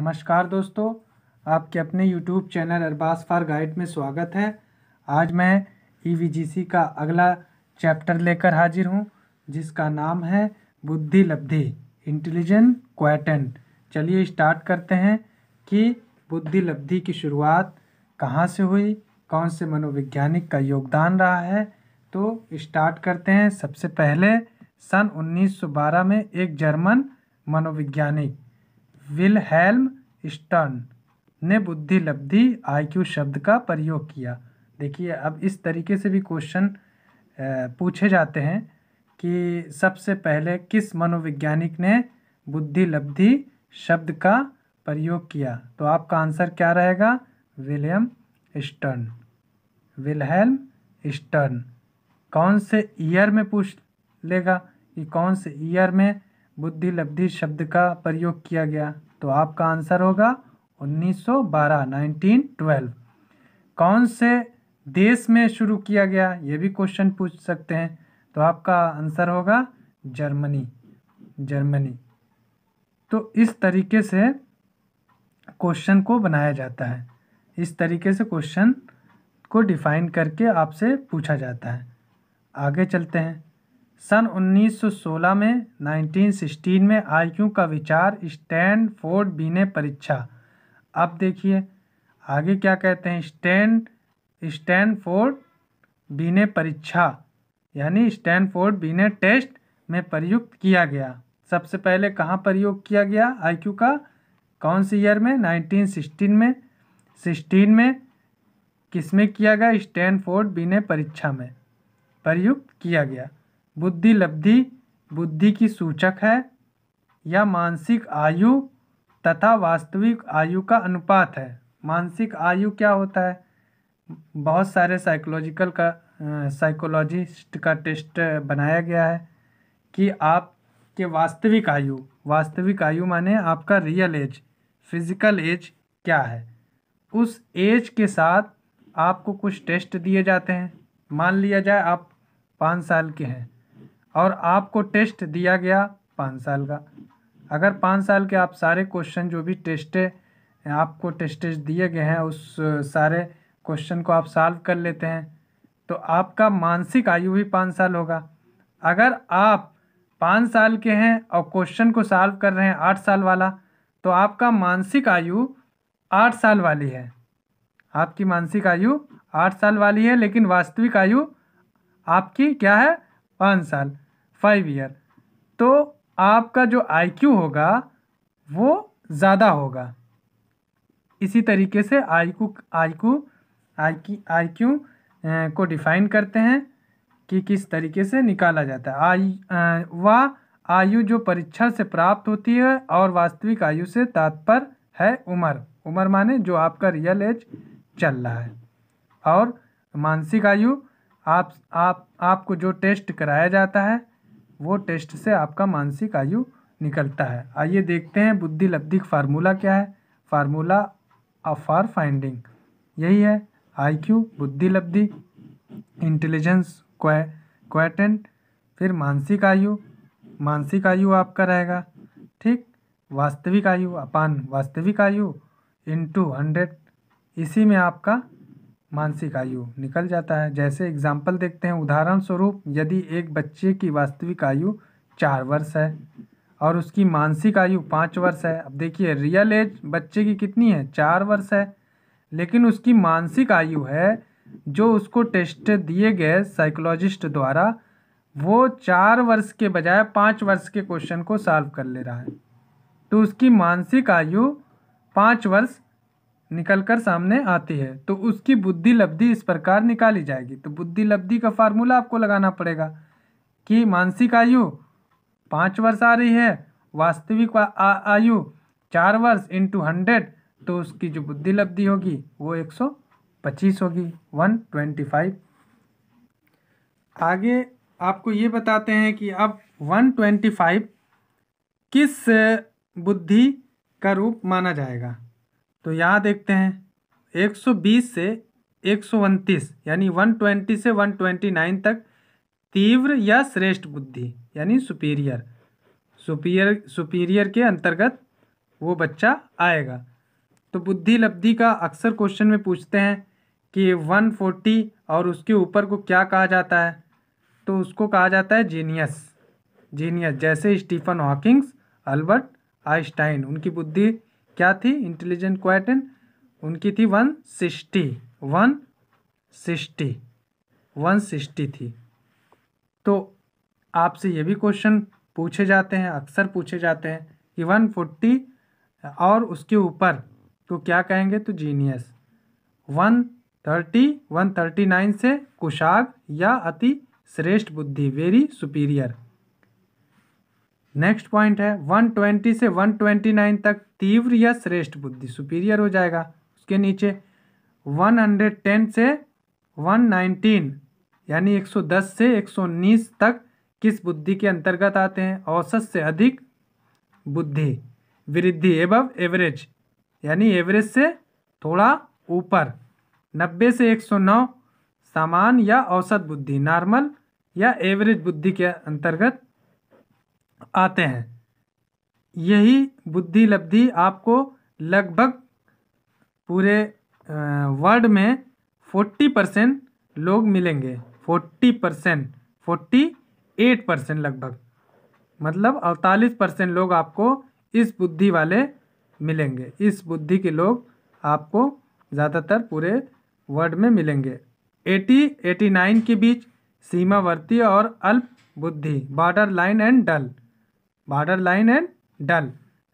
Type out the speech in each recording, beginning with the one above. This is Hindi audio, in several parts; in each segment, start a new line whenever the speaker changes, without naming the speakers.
नमस्कार दोस्तों, आपके अपने YouTube channel Arbaz for guide में स्वागत है। आज मैं EVGC का अगला चैप्टर लेकर हाजिर हूँ, जिसका नाम है बुद्धि लब्धि, इंटेलिजेंट क्वोटिएंट। चलिए स्टार्ट करते हैं कि बुद्धि लब्धि की शुरुआत कहाँ से हुई, कौन से मनोवैज्ञानिक का योगदान रहा है। तो स्टार्ट करते हैं। सबसे पहले सन 1912 में एक जर्मन मनोवैज्ञानिक विलहेल्म स्टर्न ने बुद्धि लब्धि IQ शब्द का प्रयोग किया। देखिए, अब इस तरीके से भी क्वेश्चन पूछे जाते हैं कि सबसे पहले किस मनोवैज्ञानिक ने बुद्धि लब्धि शब्द का प्रयोग किया, तो आपका आंसर क्या रहेगा? Wilhelm stern. कौन से ईयर में पूछ लेगा कि कौन से ईयर में बुद्धि लब्धि शब्द का प्रयोग किया गया, तो आपका आंसर होगा 1912। कौन से देश में शुरू किया गया, ये भी क्वेश्चन पूछ सकते हैं, तो आपका आंसर होगा जर्मनी। तो इस तरीके से क्वेश्चन को बनाया जाता है, इस तरीके से क्वेश्चन को डिफाइन करके आपसे पूछा जाता है। आगे चलते हैं। सन 1916 में 1916 में IQ का विचार स्टैनफोर्ड बीने परीक्षा। अब देखिए आगे क्या कहते हैं। स्टैनफोर्ड बीने परीक्षा यानी स्टैनफोर्ड बीने टेस्ट में प्रयुक्त किया गया। सबसे पहले कहाँ प्रयोग किया गया IQ का? कौन सी ईयर में? 1916 में। 16 में किस में किया गया? स्टैनफोर्ड बीने परीक्षा में प्रयुक्त किया गया। बुद्धि लब्धि बुद्धि की सूचक है या मानसिक आयु तथा वास्तविक आयु का अनुपात है। मानसिक आयु क्या होता है? बहुत सारे साइकोलॉजिस्ट का टेस्ट बनाया गया है कि आपके वास्तविक आयु माने आपका रियल एज, फिजिकल एज क्या है। उस एज के साथ आपको कुछ टेस्ट दिए जाते हैं। मान लिया जाए आप 5 साल के हैं और आपको टेस्ट दिया गया 5 साल का। अगर 5 साल के आप सारे क्वेश्चन जो भी आपको टेस्ट दिए गए हैं, उस सारे क्वेश्चन को आप सॉल्व कर लेते हैं, तो आपका मानसिक आयु भी 5 साल होगा। अगर आप 5 साल के हैं और क्वेश्चन को सॉल्व कर रहे हैं 8 साल वाला, तो आपका मानसिक आयु 8 साल वाली है। आपकी मानसिक आयु 8 साल वाली है, लेकिन वास्तविक आयु आपकी क्या है? 5 साल, 5 ईयर। तो आपका जो IQ होगा वो ज़्यादा होगा। इसी तरीके से IQ को डिफाइन करते हैं कि किस तरीके से निकाला जाता है। वह आयु जो परीक्षा से प्राप्त होती है और वास्तविक आयु से तात्पर्य है उम्र माने जो आपका रियल एज चल रहा है। और मानसिक आयु आपको जो टेस्ट कराया जाता है, वो टेस्ट से आपका मानसिक आयु निकलता है। आइए देखते हैं बुद्धि लब्धि का फार्मूला क्या है। फार्मूला फॉर फाइंडिंग यही है, IQ बुद्धि लब्धि, इंटेलिजेंस क्वोटिएंट, फिर मानसिक आयु आपका रहेगा, ठीक। वास्तविक आयु अपान वास्तविक आयु इंटू 100, इसी में आपका मानसिक आयु निकल जाता है। जैसे एग्जाम्पल देखते हैं। उदाहरण स्वरूप, यदि एक बच्चे की वास्तविक आयु 4 वर्ष है और उसकी मानसिक आयु 5 वर्ष है। अब देखिए, रियल एज बच्चे की कितनी है? 4 वर्ष है, लेकिन उसकी मानसिक आयु है जो उसको टेस्ट दिए गए साइकोलॉजिस्ट द्वारा, वो 4 वर्ष के बजाय 5 वर्ष के क्वेश्चन को सॉल्व कर ले रहा है। तो उसकी मानसिक आयु 5 वर्ष निकलकर सामने आती है। तो उसकी बुद्धि लब्धि इस प्रकार निकाली जाएगी। तो बुद्धि लब्धि का फार्मूला आपको लगाना पड़ेगा कि मानसिक आयु 5 वर्ष आ रही है, वास्तविक आयु 4 वर्ष इंटू 100, तो उसकी जो बुद्धि लब्धि होगी वो 125 होगी, 125। आगे आपको ये बताते हैं कि अब 125 किस बुद्धि का रूप माना जाएगा। तो यहाँ देखते हैं, 120 से 129 यानी 120 से 129 तक तीव्र या श्रेष्ठ बुद्धि यानी सुपीरियर के अंतर्गत वो बच्चा आएगा। तो बुद्धि लब्धि का अक्सर क्वेश्चन में पूछते हैं कि 140 और उसके ऊपर को क्या कहा जाता है, तो उसको कहा जाता है जीनियस। जीनियस जैसे स्टीफन हॉकिंग्स, अल्बर्ट आइंस्टाइन, उनकी बुद्धि क्या थी, इंटेलिजेंट क्वोटिएंट उनकी थी 160 थी। तो आपसे ये भी क्वेश्चन पूछे जाते हैं, अक्सर पूछे जाते हैं कि 140 और उसके ऊपर तो क्या कहेंगे, तो जीनियस। 139 से कुशाग या अति श्रेष्ठ बुद्धि, वेरी सुपीरियर। नेक्स्ट पॉइंट है 120 से 129 तक तीव्र या श्रेष्ठ बुद्धि, सुपीरियर हो जाएगा। उसके नीचे 110 से 119 यानी 110 से 119 तक किस बुद्धि के अंतर्गत आते हैं, औसत से अधिक बुद्धि, वृद्धि, एबव एवरेज यानी एवरेज से थोड़ा ऊपर। 90 से 109 सामान्य या औसत बुद्धि, नॉर्मल या एवरेज बुद्धि के अंतर्गत आते हैं। यही बुद्धि लब्धि आपको लगभग पूरे वर्ल्ड में 40% लोग मिलेंगे। 48% लगभग, मतलब 48% लोग आपको इस बुद्धि वाले मिलेंगे। इस बुद्धि के लोग आपको ज़्यादातर पूरे वर्ल्ड में मिलेंगे। 80-89 के बीच सीमावर्ती और अल्प बुद्धि, बॉर्डर लाइन एंड डल।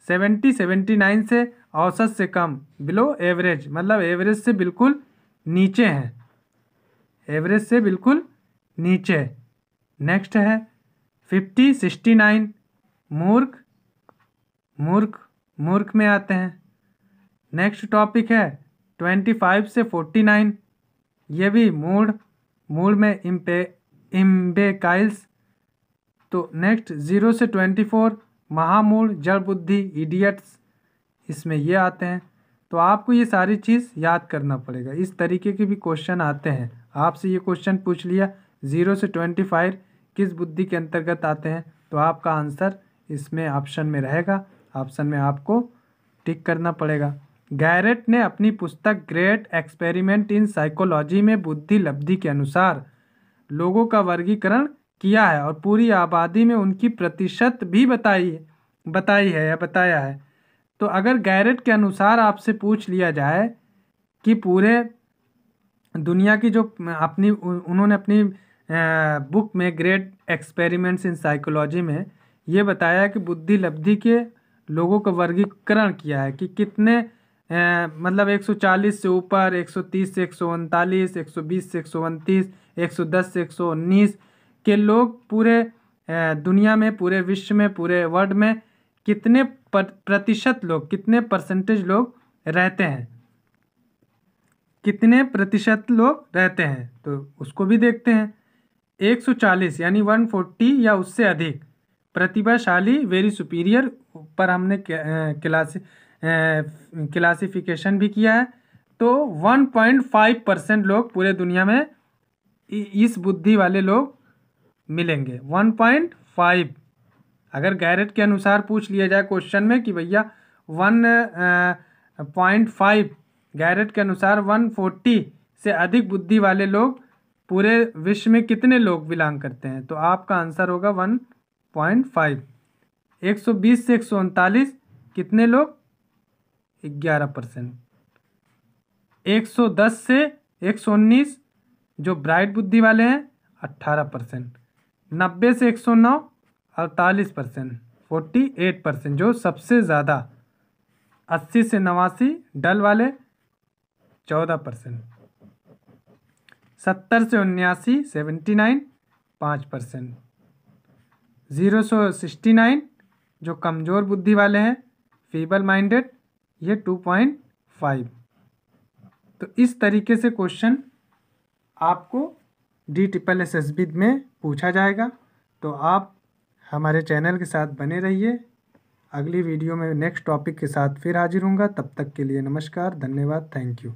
70-79 से औसत से कम, बिलो एवरेज, मतलब एवरेज से बिल्कुल नीचे हैं, एवरेज से बिल्कुल नीचे। नेक्स्ट है 50-69 मूर्ख में आते हैं। नेक्स्ट टॉपिक है 25 से 49, ये भी मूड में इम्बेकाइल्स। तो नेक्स्ट 0 से 24 महामूढ़, जड़ बुद्धि, इडियट्स, इसमें ये आते हैं। तो आपको ये सारी चीज़ याद करना पड़ेगा। इस तरीके के भी क्वेश्चन आते हैं। आपसे ये क्वेश्चन पूछ लिया 0 से 25 किस बुद्धि के अंतर्गत आते हैं, तो आपका आंसर इसमें ऑप्शन में रहेगा। ऑप्शन में आपको टिक करना पड़ेगा। गैरेट ने अपनी पुस्तक ग्रेट एक्सपेरिमेंट इन साइकोलॉजी में बुद्धि लब्धि के अनुसार लोगों का वर्गीकरण किया है और पूरी आबादी में उनकी प्रतिशत भी बताया है। तो अगर गैरेट के अनुसार आपसे पूछ लिया जाए कि पूरे दुनिया की जो उन्होंने अपनी बुक में ग्रेट एक्सपेरिमेंट्स इन साइकोलॉजी में ये बताया कि बुद्धि लब्धि के लोगों का वर्गीकरण किया है कि कितने मतलब 140 से ऊपर, 130 से 139, 120 से 129, 110 से 119 के लोग पूरे दुनिया में, पूरे विश्व में, पूरे वर्ल्ड में कितने प्रतिशत लोग, कितने परसेंटेज लोग रहते हैं, कितने प्रतिशत लोग रहते हैं। तो उसको भी देखते हैं। 140 यानी 140 या उससे अधिक प्रतिभाशाली, वेरी सुपीरियर पर हमने क्लासिफिकेशन भी किया है। तो 1.5% लोग पूरे दुनिया में इस बुद्धि वाले लोग मिलेंगे। 1.5 अगर गैरेट के अनुसार पूछ लिया जाए क्वेश्चन में कि भैया 1.5 गैरेट के अनुसार 140 से अधिक बुद्धि वाले लोग पूरे विश्व में कितने लोग बिलोंग करते हैं, तो आपका आंसर होगा 1.5। 120 से 139 कितने लोग, 11%। 110 से 119 जो ब्राइट बुद्धि वाले हैं 18%। 90 से 109 48%। 48% जो सबसे ज़्यादा। 80 से 89 डल वाले 14%। 70 से 79 79 5%। 0 से 69 जो कमज़ोर बुद्धि वाले हैं, फीबल माइंडेड, ये 2.5। तो इस तरीके से क्वेश्चन आपको DSSB में पूछा जाएगा। तो आप हमारे चैनल के साथ बने रहिए। अगली वीडियो में नेक्स्ट टॉपिक के साथ फिर हाजिर होऊंगा। तब तक के लिए नमस्कार, धन्यवाद, थैंक यू।